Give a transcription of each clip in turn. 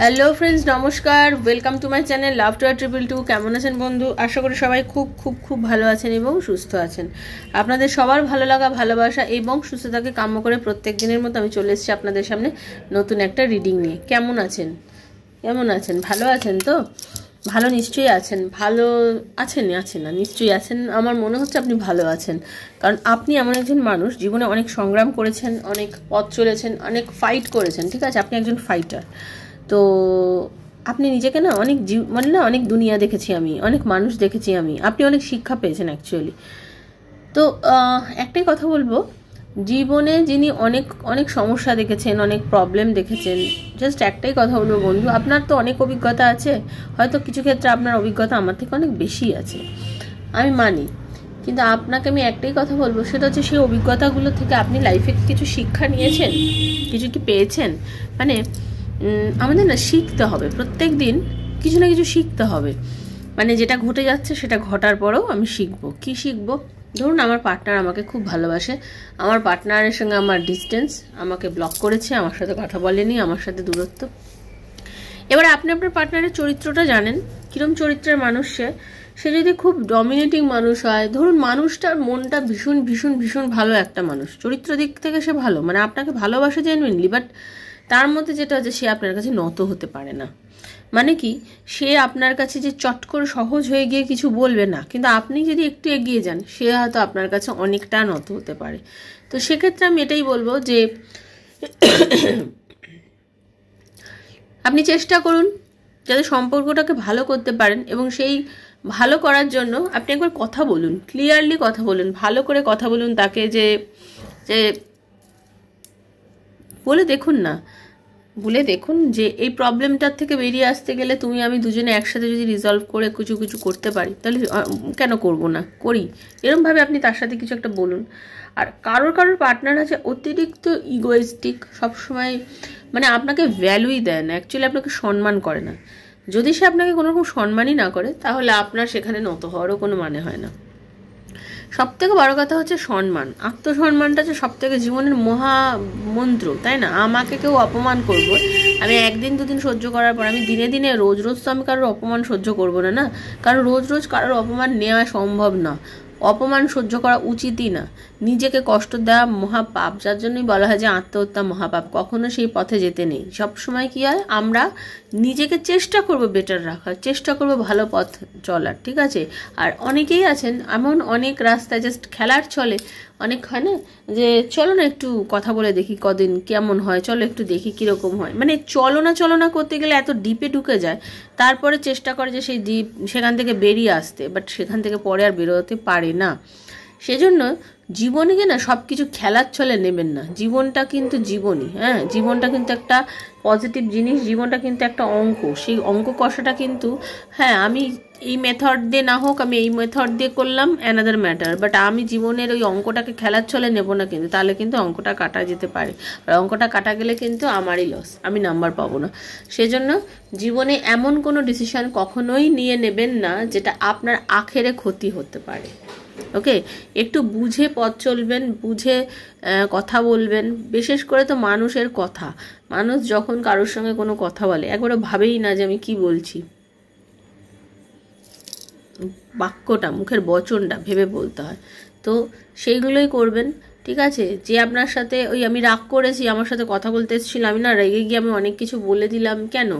Hello friends, নমস্কার। Welcome to my channel love to R 222। কেমন আছেন বন্ধু? আশা করি সবাই খুব খুব খুব ভালো আছেন এবং সুস্থ আছেন। আপনাদের সবার ভালো লাগা, ভালোবাসা এবং সুস্থতাকে কাম্য করে প্রত্যেক দিনের মতো আমি চলে এসেছি আপনাদের সামনে নতুন একটা রিডিং নিয়ে। কেমন আছেন? ভালো আছেন তো? ভালো নিশ্চয়ই আছেন। ভালো আছেন না? নিশ্চয়ই আছেন। আমার মনে হচ্ছে আপনি ভালো আছেন, কারণ আপনি এমন একজন মানুষ, জীবনে অনেক সংগ্রাম করেছেন, অনেক পথ চলেছেন, অনেক ফাইট করেছেন। ঠিক আছে, আপনি একজন ফাইটার। তো আপনি নিজেকে না অনেক অনেক দুনিয়া দেখেছি আমি, অনেক মানুষ দেখেছি আমি। আপনি অনেক শিক্ষা পেয়েছেন অ্যাকচুয়ালি। তো একটাই কথা বলবো, জীবনে যিনি অনেক অনেক সমস্যা দেখেছেন, অনেক প্রবলেম দেখেছেন, জাস্ট একটাই কথা বলবো বন্ধু, আপনার তো অনেক অভিজ্ঞতা আছে। হয়তো কিছু ক্ষেত্রে আপনার অভিজ্ঞতা আমার থেকে অনেক বেশি আছে, আমি মানি। কিন্তু আপনাকে আমি একটাই কথা বলবো, সেটা হচ্ছে সেই অভিজ্ঞতাগুলো থেকে আপনি লাইফে কিছু শিক্ষা নিয়েছেন, কিছু কি পেয়েছেন? মানে আমাদের না শিখতে হবে, প্রত্যেক দিন কিছু না কিছু শিখতে হবে। মানে যেটা ঘটে যাচ্ছে সেটা ঘটার পরেও আমি শিখবো। কি শিখবো? ধরুন আমার পার্টনার আমাকে খুব ভালোবাসে, আমার পার্টনারের সঙ্গে আমার ডিস্টেন্স, আমাকে ব্লক করেছে, আমার সাথে কথা বলেনি, আমার সাথে দূরত্ব। এবার আপনি আপনার পার্টনারের চরিত্রটা জানেন, কিরম চরিত্রের মানুষ সে যদি খুব ডমিনেটিং মানুষ হয়, ধরুন মানুষটার মনটা ভীষণ ভীষণ ভীষণ ভালো একটা মানুষ, চরিত্র দিক থেকে সে ভালো, মানে আপনাকে ভালোবাসে জেনুইনলি, বাট তার মধ্যে যেটা হচ্ছে সে আপনার কাছে নত হতে পারে না। মানে কি, সে আপনার কাছে যে চট করে সহজ হয়ে গিয়ে কিছু বলবে না, কিন্তু আপনি যদি একটু এগিয়ে যান সে হয়তো আপনার কাছে অনেকটা নত হতে পারে। তো সেক্ষেত্রে আমি এটাই বলবো যে আপনি চেষ্টা করুন যাতে সম্পর্কটাকে ভালো করতে পারেন, এবং সেই ভালো করার জন্য আপনি একবার কথা বলুন, ক্লিয়ারলি কথা বলুন, ভালো করে কথা বলুন তাকে, যে যে বলে দেখুন যে এই প্রবলেমটার থেকে বেরিয়ে আসতে গেলে তুমি আমি দুজনে একসাথে যদি রিজলভ করে কিছু কিছু করতে পারি, তাহলে কেন করব না, করি। এরমভাবে আপনি তার সাথে কিছু একটা বলুন। আর কারোর পার্টনার আছে অতিরিক্ত ইগোয়েস্টিক, সবসময় মানে আপনাকে ভ্যালুই দেয় না, অ্যাকচুয়ালি আপনাকে সম্মান করে না। যদি সে আপনাকে কোনো রকম সম্মানই না করে, তাহলে আপনার সেখানে নত হওয়ারও কোনো মানে হয় না। সব থেকে বড় কথা হচ্ছে সম্মান, আত্মসম্মানটা হচ্ছে সব থেকে জীবনের মহামন্ত্র, তাই না? আমাকে কেউ অপমান করবো, আমি একদিন দুদিন সহ্য করার পর আমি দিনে দিনে রোজ রোজ তো আমি কারোর অপমান সহ্য করবো না। কারণ রোজ রোজ কারোর অপমান নেওয়া সম্ভব না, অপমান সহ্য করা উচিতই না। নিজেকে কষ্ট দেওয়া মহাপাপ, যার জন্যই বলা হয় যে আত্মহত্যা মহাপাপ। কখনো সেই পথে যেতে নেই। সবসময় কি হয়, আমরা নিজেকে চেষ্টা করব বেটার রাখার, চেষ্টা করব ভালো পথ চলার, ঠিক আছে? আর অনেকেই আছেন এমন, অনেক রাস্তায় জাস্ট খেলার ছলে অনেক হয় না, যে চলো না একটু কথা বলে দেখি কদিন কেমন হয়, চলো একটু দেখি কীরকম হয়, মানে চলো না করতে গেলে এত ডিপে ঢুকে যায়, তারপরে চেষ্টা করে যে সেই ডিপ সেখান থেকে বেরিয়ে আসতে, বাট সেখান থেকে পরে আর বেরোতে পারে না। সেজন্য জীবনকে না সব কিছু খেলার ছলে নেবেন না। জীবনটা কিন্তু জীবনই, হ্যাঁ, জীবনটা কিন্তু একটা পজিটিভ জিনিস, জীবনটা কিন্তু একটা অঙ্ক। সেই অঙ্ক কষাটা কিন্তু, হ্যাঁ, আমি এই মেথড দিয়ে না হোক, আমি এই মেথড দিয়ে করলাম, অ্যানাদার ম্যাটার, বাট আমি জীবনের ওই অঙ্কটাকে খেলার ছলে নেব না কিন্তু, তাহলে কিন্তু অঙ্কটা কাটা যেতে পারে। আর অঙ্কটা কাটা গেলে কিন্তু আমারই লস, আমি নাম্বার পাবো না। সেজন্য জীবনে এমন কোনো ডিসিশন কখনোই নিয়ে নেবেন না যেটা আপনার আখেরে ক্ষতি হতে পারে। ওকে, একটু বুঝে পথ চলবেন, বুঝে কথা বলবেন। বিশেষ করে তো মানুষের কথা, মানুষ যখন কারোর সঙ্গে কোনো কথা বলে একবারও ভাবেই না যে আমি কি বলছি, বাক্যটা, মুখের বচনটা ভেবে বলতে হয়। তো সেইগুলোই করবেন, ঠিক আছে? যে আপনার সাথে ওই আমি রাগ করেছি, আমার সাথে কথা বলতে এসেছিল, আমি না রেগে গিয়ে আমি অনেক কিছু বলে দিলাম, কেন?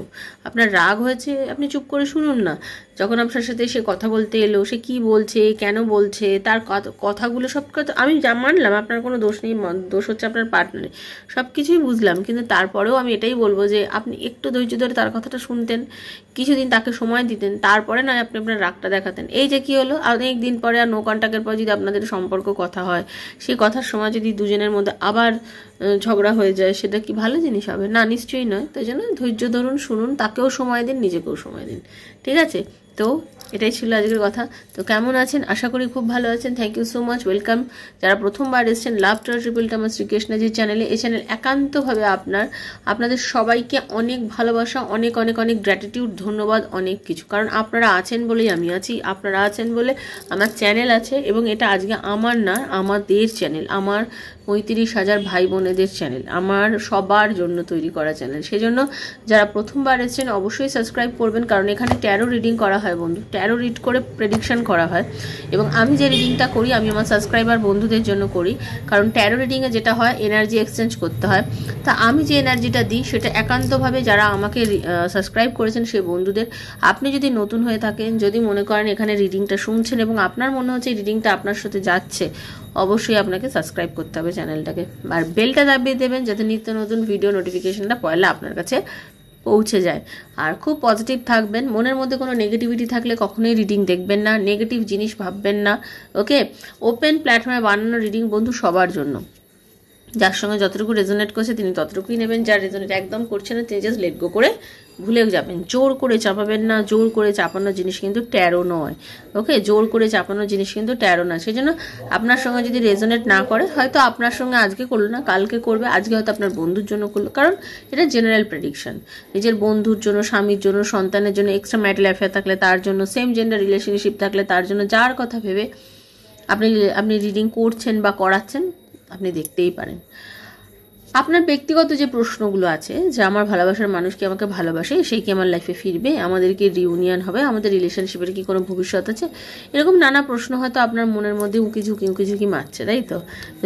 আপনার রাগ হয়েছে, আপনি চুপ করে শুনুন না। যখন আপনার সাথে সে কথা বলতে এলো, সে কি বলছে, কেন বলছে, তার কথাগুলো সব কথা আমি মানলাম, আপনার কোনো দোষ নেই, দোষ হচ্ছে আপনার পার্টনারে, সব কিছুই বুঝলাম। কিন্তু তারপরেও আমি এটাই বলবো যে আপনি একটু ধৈর্য ধরে তার কথাটা শুনতেন, কিছুদিন তাকে সময় দিতেন, তারপরে না আপনি আপনার রাগটা দেখাতেন। এই যে কি হলো, অনেক দিন পরে আর নো কন্ট্যাক্টের পর যদি আপনাদের সম্পর্ক কথা হয়, সেই কথার সময় যদি দুজনের মধ্যে আবার ঝগড়া হয়ে যায়, সেটা কি ভালো জিনিস হবে? না, নিশ্চয়ই নয়। তাই জন্য ধৈর্য ধরুন, শুনুন, তাকেও সময় দিন, নিজেকেও সময় দিন, ঠিক আছে? তো এটাই ছিল আজকের কথা। তো কেমন আছেন? আশা করি খুব ভালো আছেন। Thank you so much, welcome. যারা প্রথমবার এসেছেন লাভ ট্রিপল আমার শ্রীকৃষ্ণজির চ্যানেলে, এই চ্যানেল একান্তভাবে আপনাদের সবাইকে অনেক ভালোবাসা, অনেক অনেক অনেক গ্র্যাটিটিউড, ধন্যবাদ, অনেক কিছু। কারণ আপনারা আছেন বলেই আমি আছি, আপনারা আছেন বলে আমার চ্যানেল আছে। এবং এটা আজকে আমার না, আমাদের চ্যানেল, আমার 35,000 ভাই বোনেদের চ্যানেল, আমার সবার জন্য তৈরি করা চ্যানেল। সেজন্য যারা প্রথমবার এসেছেন অবশ্যই সাবস্ক্রাইব করবেন, কারণ এখানে ট্যারো রিডিং করা হয় বন্ধু, ট্যারো রিড করে প্রেডিকশন করা হয়। এবং আমি যে রিডিংটা করি আমি আমার সাবস্ক্রাইবার বন্ধুদের জন্য করি, কারণ ট্যারো রিডিংয়ে যেটা হয় এনার্জি এক্সচেঞ্জ করতে হয়। তা আমি যে এনার্জিটা দিই সেটা একান্তভাবে যারা আমাকে সাবস্ক্রাইব করেছেন সেই বন্ধুদের। আপনি যদি নতুন হয়ে থাকেন, যদি মনে করেন এখানে রিডিংটা শুনছেন এবং আপনার মনে হচ্ছে এই রিডিংটা আপনার সাথে যাচ্ছে, অবশ্যই আপনাকে সাবস্ক্রাইব করতে হবে চ্যানেলটাকে, আর বেলটা দাবিয়ে দেবেন যাতে নিত্য নতুন ভিডিও নোটিফিকেশনটা পয়লা আপনার কাছে পৌঁছে যায়। আর খুব পজিটিভ থাকবেন, মনের মধ্যে কোনো নেগেটিভিটি থাকলে কখনোই রিডিং দেখবেন না, নেগেটিভ জিনিস ভাববেন না। ওকে, ওপেন প্ল্যাটফর্মে বানানো রিডিং বন্ধু সবার জন্য। যার সঙ্গে যতটুকু রেজোনেট করছে তিনি ততটুকুই নেবেন, যার রেজোনেট একদম করছে না তিনি জাস্ট লেট গো করে ভুলেও যাবেন। জোর করে চাপাবেন না, জোর করে চাপানো জিনিস কিন্তু ট্যারো নয়। ওকে, জোর করে চাপানো জিনিস কিন্তু ট্যারো না। সেই জন্য আপনার সঙ্গে যদি রেজোনেট না করে, হয়তো আপনার সঙ্গে আজকে করলো না, কালকে করবে, আজকে হয়তো আপনার বন্ধুর জন্য করলো, কারণ এটা জেনারেল প্রেডিকশন। নিজের বন্ধুর জন্য, স্বামীর জন্য, সন্তানের জন্য, এক্সট্রা ম্যারিটাল অ্যাফেয়ার থাকলে তার জন্য, সেম জেন্ডার রিলেশনশিপ থাকলে তার জন্য, যার কথা ভেবে আপনি রিডিং করছেন বা করাচ্ছেন আপনি দেখতেই পারেন। আপনার ব্যক্তিগত যে প্রশ্নগুলো আছে, যে আমার ভালোবাসার মানুষ কি আমাকে ভালোবাসে, সেই কি আমার লাইফে ফিরবে, আমাদের কি রিউনিয়ন হবে, আমাদের রিলেশনশিপের কি কোনো ভবিষ্যৎ আছে, এরকম নানা প্রশ্ন হয়তো আপনার মনের মধ্যে উঁকি মারছে, তাই তো?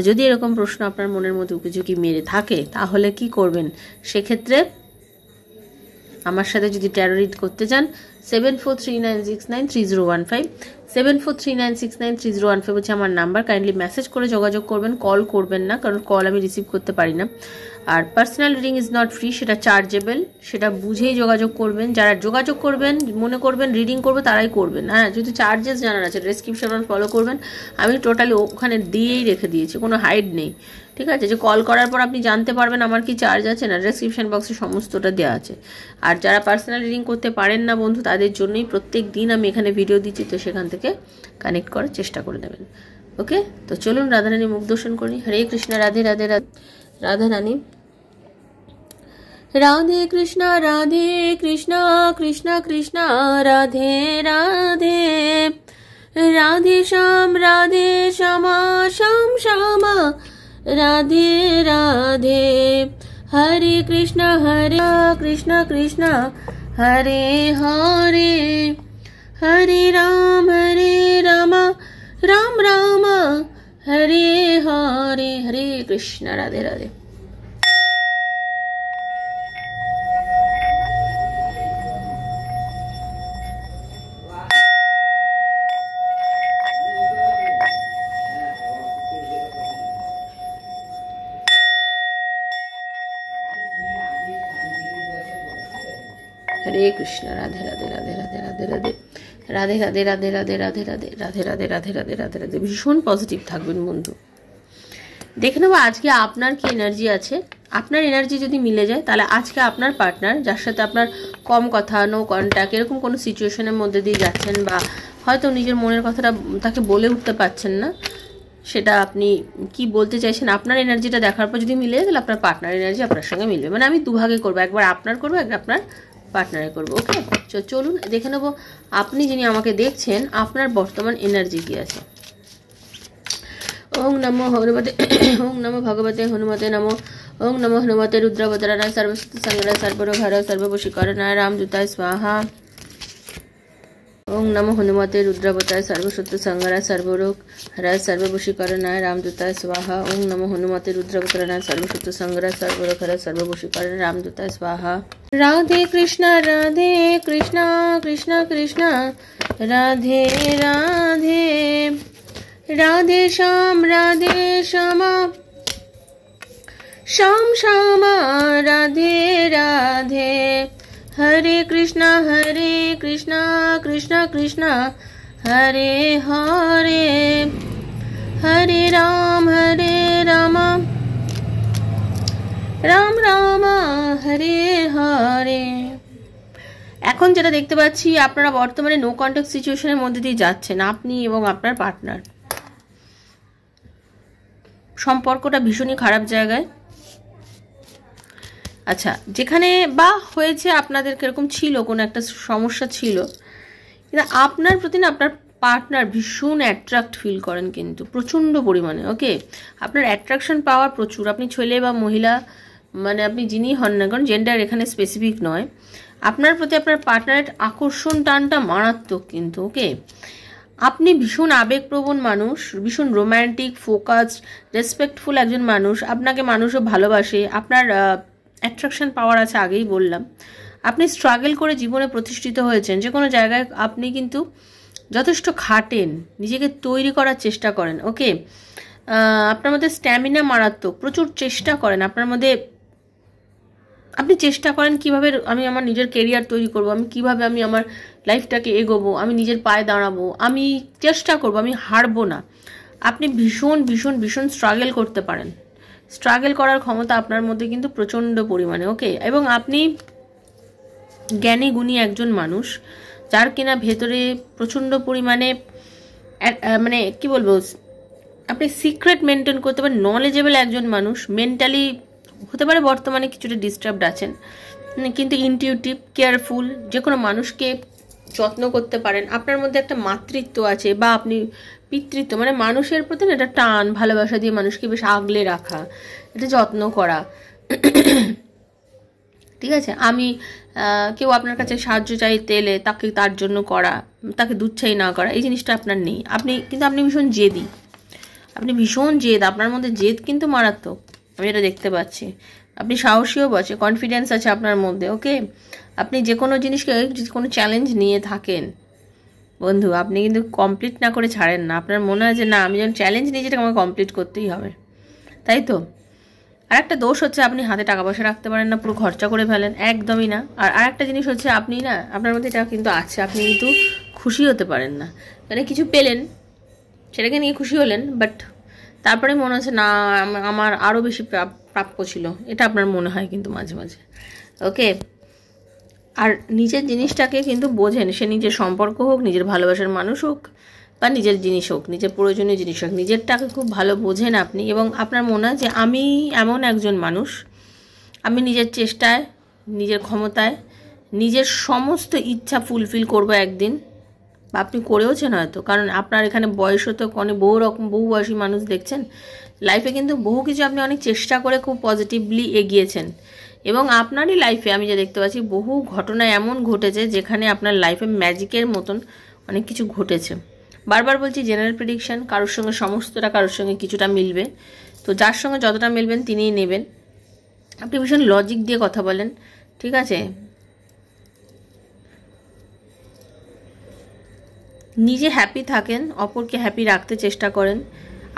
যদি এরকম প্রশ্ন আপনার মনের মধ্যে উঁকি মেরে থাকে তাহলে কি করবেন? সেক্ষেত্রে আমার সাথে যদি ট্যারো রিড করতে চান 7439693015, 7439693015 হচ্ছে আমার নাম্বার। কাইন্ডলি মেসেজ করে যোগাযোগ করবেন, কল করবেন না, কারণ কল আমি রিসিভ করতে পারি না। আর personal reading is not free, সেটা চার্জেবল, সেটা বুঝেই যোগাযোগ করবেন। যারা যোগাযোগ করবেন মনে করবেন রিডিং করবে তারাই করবেন। হ্যাঁ, যদি চার্জেস জানার আছে ডেসক্রিপশন ফলো করবেন, আমি টোটালি ওখানে দিয়েই রেখে দিয়েছি, কোনো হাইড নেই। ঠিক আছে, যে কল করার পর আপনি জানতে পারবেন আমার কি চার্জ আছে না, ডেসক্রিপশন বক্সে সমস্তটা দেওয়া আছে। আর যারা পার্সোনাল রিডিং করতে পারেন না বন্ধু, তাদের জন্যই প্রত্যেক দিন আমি এখানে ভিডিও দিচ্ছি, তো সেখান থেকে কানেক্ট করার চেষ্টা করে নেবেন। ওকে, তো চলুন রাধারানী মুখ দর্শন করি। হরে কৃষ্ণ, রাধে রাধে রাধারানী। রাধে কৃষ্ণ কৃষ্ণ কৃষ্ণ রাধে রাধে, রাধে শ্যাম শ্যাম শ্যামা, রাধে রাধে। হরে কৃষ্ণ কৃষ্ণ হরে হরে, হরে রাম রাম রাম হরে হরে। হরে কৃষ্ণ, রাধে রাধে। হরে কৃষ্ণ, রাধে রাধে রাধে রাধে রাধে রাধে রাধে রাধে রাধে রাধে রাধে রাধে রাধে রাধে রাধে রাধে রাধে রাধে। ভীষণ পজিটিভ থাকবেন বন্ধু। দেখে নেবো আজকে আপনার কি এনার্জি আছে। আপনার এনার্জি যদি মিলে যায় তাহলে আজকে আপনার পার্টনার, যার সাথে আপনার কম কথা, নো কন্ট্যাক্ট, এরকম কোনো সিচুয়েশনের মধ্যে দিয়ে যাচ্ছেন বা হয়তো নিজের মনের কথাটা তাকে বলে উঠতে পারছেন না, সেটা আপনি কি বলতে চাইছেন আপনার এনার্জিটা দেখার পর যদি মিলে যায় তাহলে আপনার পার্টনার এনার্জি আপনার সঙ্গে মিলবে। মানে আমি দুভাগে করবো, একবার আপনার করবো, একবার আপনার পার্টনারে করবো। ওকে, চলুন দেখে নেবো আপনি যিনি আমাকে দেখছেন আপনার বর্তমান এনার্জি কি আছে। ওং নমো হনুমতে, ওং নমো ভগবতে হনুমতে নমো, ওং নমো হনুমতে রুদ্রবদরায় সর্বশক্তি সংগ্রহ সর্বরোগ হর সর্ববশীকরণায় রামদূতায় স্বাহা। ওং নমো হনুমতে রুদ্রবতায় সর্বশক্তি সংগ্রহ সর্বরোগ হর সর্ববশীকরণায় রামদূতায় স্বাহা। ওং নমো হনুমতে রুদ্রবদরায় সর্বশক্তি সংগ্রহ সর্বরোগ হর সর্ববশীকরণায় রামদূতায় স্বাহা। রাধে কৃষ্ণ কৃষ্ণ কৃষ্ণ রাধে রাধে, রাধে শ্যাম শ্যাম শ্যামা, রাধে রাধে। হরে কৃষ্ণ কৃষ্ণ কৃষ্ণ হরে হরে, হরে রাম রাম রাম হরে হরে। এখন যেটা দেখতে পাচ্ছি, আপনারা বর্তমানে নো কন্ট্যাক্ট সিচুয়েশনের মধ্যে দিয়ে যাচ্ছেন, আপনি এবং আপনার পার্টনার। সম্পর্কটা ভীষণই খারাপ জায়গায়। আচ্ছা, যেখানে বা হয়েছে আপনাদের কিরকম ছিল, কোনো একটা সমস্যা ছিল, কিন্তু আপনার প্রতি না আপনার পার্টনার ভীষণ অ্যাট্রাক্ট ফিল করেন কিন্তু প্রচণ্ড পরিমাণে। ওকে, আপনার অ্যাট্রাকশন পাওয়ার প্রচুর। আপনি ছেলে বা মহিলা, মানে আপনি যিনি হন না, কারণ জেন্ডার এখানে স্পেসিফিক নয়, আপনার প্রতি আপনার পার্টনারের আকর্ষণ টানটা মারাত্মক কিন্তু। ওকে, আপনি ভীষণ আবেগপ্রবণ মানুষ, ভীষণ রোম্যান্টিক, ফোকাসড, রেসপেক্টফুল একজন মানুষ। আপনাকে মানুষও ভালোবাসে, আপনার অ্যাট্রাকশন পাওয়ার আছে, আগেই বললাম। আপনি স্ট্রাগল করে জীবনে প্রতিষ্ঠিত হয়েছেন, যে কোনো জায়গায় আপনি কিন্তু যথেষ্ট খাটেন, নিজেকে তৈরি করার চেষ্টা করেন। ওকে, আপনার মধ্যে স্ট্যামিনা মারাত্মক, প্রচুর চেষ্টা করেন আপনার মধ্যে। আপনি চেষ্টা করেন কিভাবে আমি আমার নিজের কেরিয়ার তৈরি করব, আমি কিভাবে আমি আমার লাইফটাকে এগোবো, আমি নিজের পায়ে দাঁড়াবো, আমি চেষ্টা করব, আমি হারবো না। আপনি ভীষণ ভীষণ ভীষণ স্ট্রাগল করতে পারেন, স্ট্রাগল করার ক্ষমতা আপনার মধ্যে কিন্তু প্রচণ্ড পরিমাণে। ওকে, এবং আপনি জ্ঞানী গুণী একজন মানুষ, যার কিনা ভেতরে প্রচণ্ড পরিমাণে মানে কি বলবো, আপনি সিক্রেট মেনটেন করতে পারেন, নলেজেবল একজন মানুষ। মেন্টালি হতে পারে বর্তমানে কিছুটা ডিস্টার্বড আছেন, কিন্তু ইনটিউটিভ, কেয়ারফুল, যে কোনো মানুষকে যত্ন করতে পারেন। আপনার মধ্যে একটা মাতৃত্ব আছে, বা আপনি পিতৃত্ব, মানে মানুষের প্রতি না একটা টান, ভালোবাসা দিয়ে মানুষকে বেশ আগলে রাখা, এটা যত্ন করা। ঠিক আছে, আমি কেউ আপনার কাছে সাহায্য চাইতে এলে তাকে তার জন্য করা, তাকে দুচ্ছাই না করা, এই জিনিসটা আপনার নেই। আপনি ভীষণ জেদি, আপনি ভীষণ জেদ, আপনার মধ্যে জেদ কিন্তু মারাত্মক, আমি এটা দেখতে পাচ্ছি। আপনি সাহসীও বসে, কনফিডেন্স আছে আপনার মধ্যে। ওকে, আপনি যে কোনো জিনিসকে, যদি কোনো চ্যালেঞ্জ নিয়ে থাকেন বন্ধু, আপনি কিন্তু কমপ্লিট না করে ছাড়েন না। আপনার মনে হয় যে না, আমি যখন চ্যালেঞ্জ নিয়ে যেটা আমাকে কমপ্লিট করতেই হবে, তাই তো। আর একটা দোষ হচ্ছে, আপনি হাতে টাকা পয়সা রাখতে পারেন না, পুরো খরচা করে ফেলেন, একদমই না। আর আরেকটা জিনিস হচ্ছে, আপনি না, আপনার মধ্যে এটা কিন্তু আছে, আপনি কিন্তু খুশি হতে পারেন না। মানে কিছু পেলেন, সেটাকে নিয়ে খুশি হলেন, বাট তারপরে মনে হচ্ছে না, আমার আরও বেশি প্রাপ্য ছিল, এটা আপনার মনে হয় কিন্তু মাঝে মাঝে। ওকে, আর নিজের জিনিসটাকে কিন্তু বোঝেন, সে নিজের সম্পর্ক হোক, নিজের ভালোবাসার মানুষ হোক, বা নিজের জিনিস হোক, নিজের প্রয়োজনীয় জিনিস হোক, নিজেরটাকে খুব ভালো বোঝেন আপনি। এবং আপনার মনে হয় যে আমি এমন একজন মানুষ, আমি নিজের চেষ্টায়, নিজের ক্ষমতায়, নিজের সমস্ত ইচ্ছা ফুলফিল করবো একদিন, বা আপনি করেওছেন হয়তো, কারণ আপনার এখানে বয়সও তো অনেক বহু বয়সী মানুষ দেখছেন লাইফে, কিন্তু বহু কিছু আপনি অনেক চেষ্টা করে খুব পজিটিভলি এগিয়েছেন। এবং আপনারই লাইফে আমি যা দেখতে পাচ্ছি, বহু ঘটনা এমন ঘটেছে যেখানে আপনার লাইফে ম্যাজিকের মতন অনেক কিছু ঘটেছে। বারবার বলছি, জেনারেল প্রেডিকশন, কারোর সঙ্গে সমস্তটা, কারোর সঙ্গে কিছুটা মিলবে, তো যার সঙ্গে যতটা মিলবেন তিনিই নেবেন। আপনি ভীষণ লজিক দিয়ে কথা বলেন, ঠিক আছে, নিজে হ্যাপি থাকেন, অপরকে হ্যাপি রাখতে চেষ্টা করেন।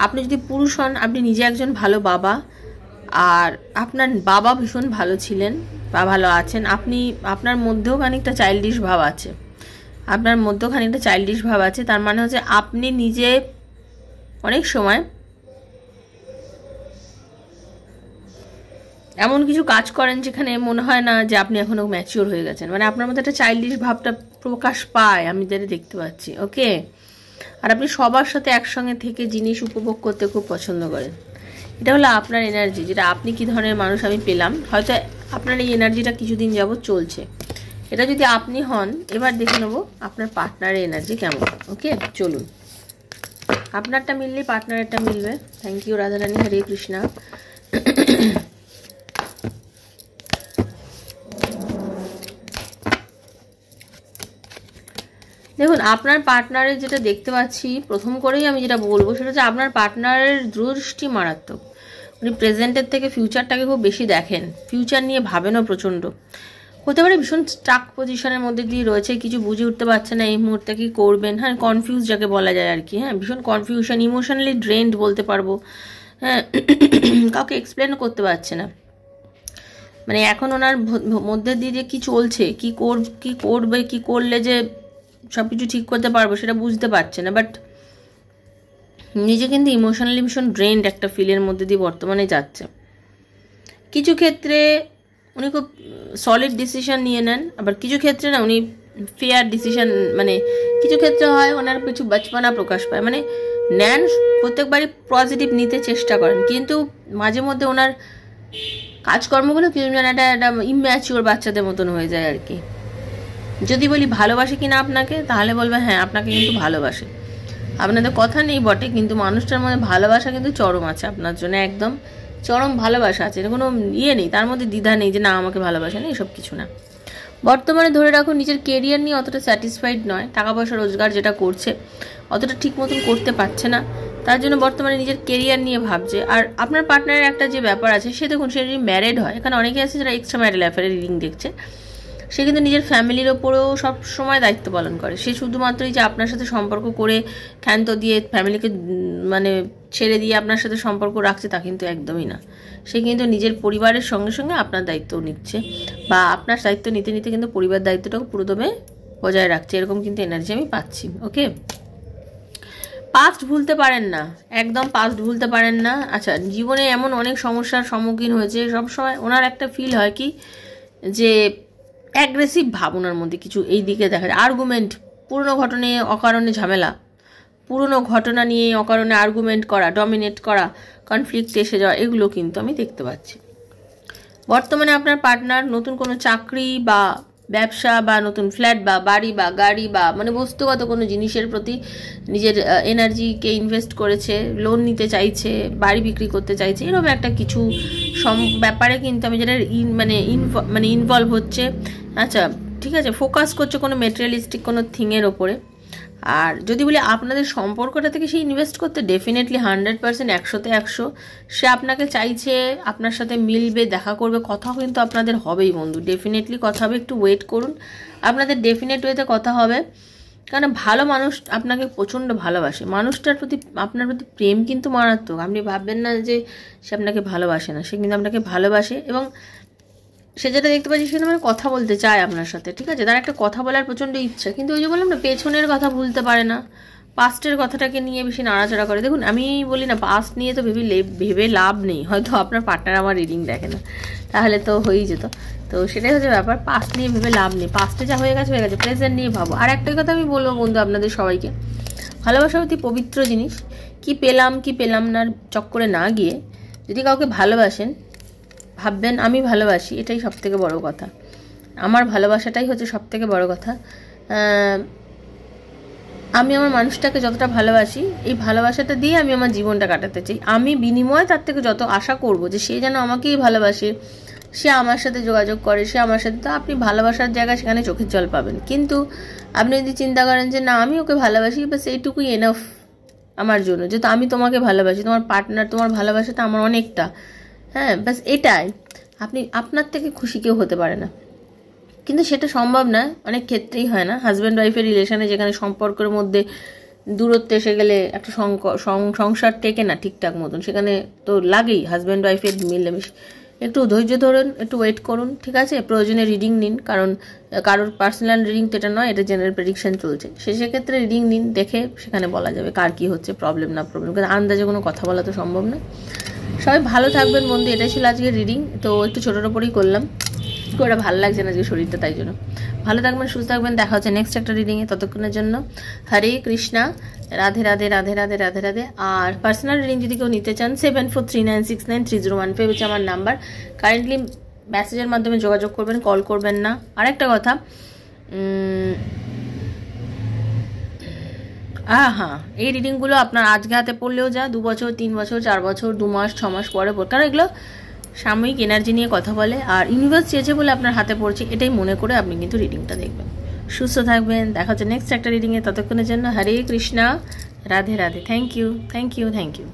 আপনি যদি পুরুষ হন, আপনি নিজে একজন ভালো বাবা, আর আপনার বাবা ভীষণ ভালো ছিলেন বা ভালো আছেন। আপনার মধ্যেও খানিকটা চাইল্ডিশ ভাব আছে, তার মানে হচ্ছে আপনি নিজে অনেক সময় এমন কিছু কাজ করেন যেখানে মনে হয় না যে আপনি এখনো ম্যাচিওর হয়ে গেছেন, মানে আপনার মধ্যে একটা চাইল্ডিশ ভাবটা প্রকাশ পায়, আমি যেটা দেখতে পাচ্ছি। ওকে, আর আপনি সবার সাথে একসঙ্গে থেকে জিনিস উপভোগ করতে খুব পছন্দ করেন। এটা হলো আপনার এনার্জি, যেটা আপনি কি ধরনের মানুষ আমি পেলাম। হয়তো আপনার এই এনার্জিটা কিছুদিন যাবত চলছে, এটা যদি আপনি হন। এবার দেখে নেবো আপনার পার্টনারের এনার্জি কেমন। ওকে, চলুন, আপনারটা মিললে পার্টনারেরটা মিলবে। থ্যাংক ইউ রাধারানী, হরে কৃষ্ণা। দেখুন, আপনার পার্টনারের যেটা দেখতে পাচ্ছি, প্রথম করেই আমি যেটা বলবো সেটা হচ্ছে, আপনার পার্টনারের দূরদৃষ্টি মারাত্মক। উনি প্রেজেন্টের থেকে ফিউচারটাকে খুব বেশি দেখেন, ফিউচার নিয়ে ভাবেনও প্রচণ্ড। হতে পারে ভীষণ স্টাক পজিশনের মধ্যে দিয়ে রয়েছে, কিছু বুঝে উঠতে পারছে না এই মুহূর্তে কি করবেন। হ্যাঁ, কনফিউজ যাকে বলা যায় আর কি। হ্যাঁ, ভীষণ কনফিউশন, ইমোশনালি ড্রেন্ড বলতে পারবো। হ্যাঁ, কাউকে এক্সপ্লেনও করতে পারছে না, মানে এখন ওনার মধ্যে দিয়ে যে কি চলছে, কি করবে, কি করলে যে সব কিছু ঠিক করতে পারবো, সেটা বুঝতে পারছে না। বাট নিজে কিন্তু ইমোশনালি ভীষণ ড্রেন্ড একটা ফিলের মধ্যে দিয়ে বর্তমানে যাচ্ছে। কিছু ক্ষেত্রে উনি খুব সলিড ডিসিশন নিয়ে নেন, আবার কিছু ক্ষেত্রে না উনি ফেয়ার ডিসিশন, মানে কিছু ক্ষেত্রে হয় ওনার কিছু বাচপানা প্রকাশ পায়, মানে নেন প্রত্যেকবারই পজিটিভ নিতে চেষ্টা করেন, কিন্তু মাঝে মধ্যে ওনার কাজকর্মগুলো কিছু যেন একটা ইম্যাচিওর বাচ্চাদের মতন হয়ে যায় আর কি। যদি বলি ভালোবাসে কিনা আপনাকে, তাহলে বলবে হ্যাঁ আপনাকে কিন্তু ভালোবাসে, আপনাদের কথা নেই বটে, কিন্তু মানুষটার মধ্যে ভালোবাসা কিন্তু চরম আছে আপনার জন্য, একদম চরম ভালোবাসা আছে, কোনো ইয়ে নেই তার মধ্যে, দ্বিধা নেই যে না আমাকে ভালোবাসে না, এসব কিছু না। বর্তমানে ধরে রাখুন নিজের কেরিয়ার নিয়ে অতটা স্যাটিসফাইড নয়, টাকা পয়সা রোজগার যেটা করছে অতটা ঠিক মতন করতে পারছে না, তার জন্য বর্তমানে নিজের কেরিয়ার নিয়ে ভাবছে। আর আপনার পার্টনারের একটা যে ব্যাপার আছে, সে দেখুন সে যদি ম্যারেড হয়, এখানে অনেকে আছে যারা এক্সট্রা ম্যারিটাল অ্যাফেয়ারের রিডিং দেখছে, সে কিন্তু নিজের ফ্যামিলির ওপরেও সব সময় দায়িত্ব পালন করে। সে শুধুমাত্রই যে আপনার সাথে সম্পর্ক করে ক্ষান্ত দিয়ে ফ্যামিলিকে মানে ছেড়ে দিয়ে আপনার সাথে সম্পর্ক রাখছে তা কিন্তু একদমই না। সে কিন্তু নিজের পরিবারের সঙ্গে সঙ্গে আপনার দায়িত্বও নিচ্ছে, বা আপনার দায়িত্ব নিতে নিতে কিন্তু পরিবার দায়িত্বটাও পুরোদমে বজায় রাখছে, এরকম কিন্তু এনার্জি আমি পাচ্ছি। ওকে, পাস্ট ভুলতে পারেন না, একদম পাস্ট ভুলতে পারেন না। আচ্ছা, জীবনে এমন অনেক সমস্যার সম্মুখীন হয়েছে, সবসময় ওনার একটা ফিল হয় কি যে অ্যাগ্রেসিভ ভাব ওনার মধ্যে কিছু এই দিকে দেখা যায়, আর্গুমেন্ট, পুরনো ঘটনায় অকারণে ঝামেলা, পুরনো ঘটনা নিয়ে অকারণে আর্গুমেন্ট করা, ডমিনেট করা, কনফ্লিক্ট এসে যাওয়া, এগুলো কিন্তু আমি দেখতে পাচ্ছি। বর্তমানে আপনার পার্টনার নতুন কোনো চাকরি বা ব্যবসা বা নতুন ফ্ল্যাট বা বাড়ি বা গাড়ি বা মানে বস্তুগত কোনো জিনিসের প্রতি নিজের এনার্জিকে ইনভেস্ট করেছে, লোন নিতে চাইছে, বাড়ি বিক্রি করতে চাইছে, এরকম একটা কিছু ব্যাপারে কিন্তু আমি যেটা মানে ইনভলভ হচ্ছে। আচ্ছা ঠিক আছে, ফোকাস করছে কোনো মেটেরিয়ালিস্টিক কোনো থিংয়ের ওপরে। আর যদি বলি আপনাদের সম্পর্কটা থেকে সে ইনভেস্ট করতে, ডেফিনেটলি 100%, 100তে 100 সে আপনাকে চাইছে, আপনার সাথে মিলবে, দেখা করবে, কথা কিন্তু আপনাদের হবেই বন্ধু, ডেফিনেটলি কথা হবে, একটু ওয়েট করুন, আপনাদের ডেফিনেট ওয়েতে কথা হবে। কারণ ভালো মানুষ আপনাকে প্রচণ্ড ভালোবাসে, মানুষটার প্রতি আপনার প্রতি প্রেম কিন্তু মারাত্মক, আপনি ভাববেন না যে সে আপনাকে ভালোবাসে না, সে কিন্তু আপনাকে ভালোবাসে, এবং সে যেটা দেখতে পাচ্ছি সে মানে কথা বলতে চায় আপনার সাথে, ঠিক আছে, তার একটা কথা বলার প্রচণ্ড ইচ্ছা, কিন্তু ওই যে বললাম না পেছনের কথা ভুলতে পারে না, পাস্টের কথাটাকে নিয়ে বেশি নাড়াচাড়া করে। দেখুন আমি বলি না পাস্ট নিয়ে তো ভেবে লাভ নেই, হয়তো আপনার পার্টনার আমার রিডিং দেখে না, তাহলে তো হয়েই যেত, তো সেটাই হচ্ছে ব্যাপার, পাস্ট নিয়ে ভেবে লাভ নেই, পাস্টে যা হয়ে গেছে হয়ে গেছে, প্রেজেন্ট নিয়ে ভাবো। আর একটাই কথা আমি বলবো বন্ধু আপনাদের সবাইকে, ভালোবাসা অতি পবিত্র জিনিস, কি পেলাম না চক্করে না গিয়ে যদি কাউকে ভালোবাসেন, ভাববেন আমি ভালোবাসি, এটাই সবথেকে বড় কথা, আমার ভালোবাসাটাই হচ্ছে সবথেকে বড় কথা। আমি আমার মানুষটাকে যতটা ভালোবাসি, এই ভালোবাসাটা দিয়ে আমি আমার জীবনটা কাটাতে চাই, আমি বিনিময়ে তার থেকে যত আশা করব যে সে যেন আমাকেই ভালোবাসে, সে আমার সাথে যোগাযোগ করে, সে আমার সাথে, তো আপনি ভালোবাসার জায়গায় সেখানে চোখের জল পাবেন। কিন্তু আপনি যদি চিন্তা করেন যে না আমি ওকে ভালোবাসি, বাস এইটুকুই এনাফ আমার জন্য, যেহেতু আমি তোমাকে ভালোবাসি, তোমার পার্টনার, তোমার ভালোবাসাটা আমার অনেকটা, হ্যাঁ বাস এটাই, আপনি আপনার থেকে খুশি কেউ হতে পারে না, কিন্তু সেটা সম্ভব না, অনেক ক্ষেত্রেই হয় না। হাজব্যান্ড ওয়াইফের রিলেশনে যেখানে সম্পর্কের মধ্যে দূরত্ব এসে গেলে একটা সংসার টেকে না ঠিকঠাক মতন, সেখানে তো লাগেই হাজব্যান্ড ওয়াইফের মিলেমিশে, একটু ধৈর্য ধরুন, একটু ওয়েট করুন, ঠিক আছে, প্রয়োজনে রিডিং নিন, কারণ কারোর পার্সোনাল রিডিং তো এটা নয়, এটা জেনারেল প্রেডিকশন চলছে, সেক্ষেত্রে রিডিং নিন, দেখে সেখানে বলা যাবে কার কী হচ্ছে, প্রবলেম না প্রবলেম, কিন্তু আন্দাজে কোনো কথা বলা তো সম্ভব না। সবাই ভালো থাকবেন বন্ধু, এটাই ছিল আজকে রিডিং, তো একটু ছোটোর ওপরেই করলাম, ওটা ভালো লাগছে না আজকে শরীরটা, তাই জন্য। ভালো থাকবেন, সুস্থ থাকবেন, দেখা হচ্ছে নেক্সট একটা রিডিংয়ে, ততক্ষণের জন্য হরে কৃষ্ণা, রাধে রাধে রাধে রাধে রাধে রাধে। আর পার্সোনাল রিডিং যদি কেউ নিতে চান 7439693015 হচ্ছে আমার নাম্বার, কারেন্টলি মেসেজের মাধ্যমে যোগাযোগ করবেন, কল করবেন না। আরেকটা কথা, হ্যাঁ এই রিডিংগুলো আপনার আজকে হাতে পড়লেও যা 2 বছর 3 বছর 4 বছর 2 মাস 6 মাস পরে কারণ এগুলো সাময়িক এনার্জি নিয়ে কথা বলে, আর ইউনিভার্স চেয়েছে বলে আপনার হাতে পড়ছে, এটাই মনে করে আপনি কিন্তু রিডিংটা দেখবেন। সুস্থ থাকবেন, দেখা হচ্ছে নেক্সট একটা রিডিংয়ে, ততক্ষণের জন্য Hare Krishna, Radhe Radhe, thank you thank you thank you.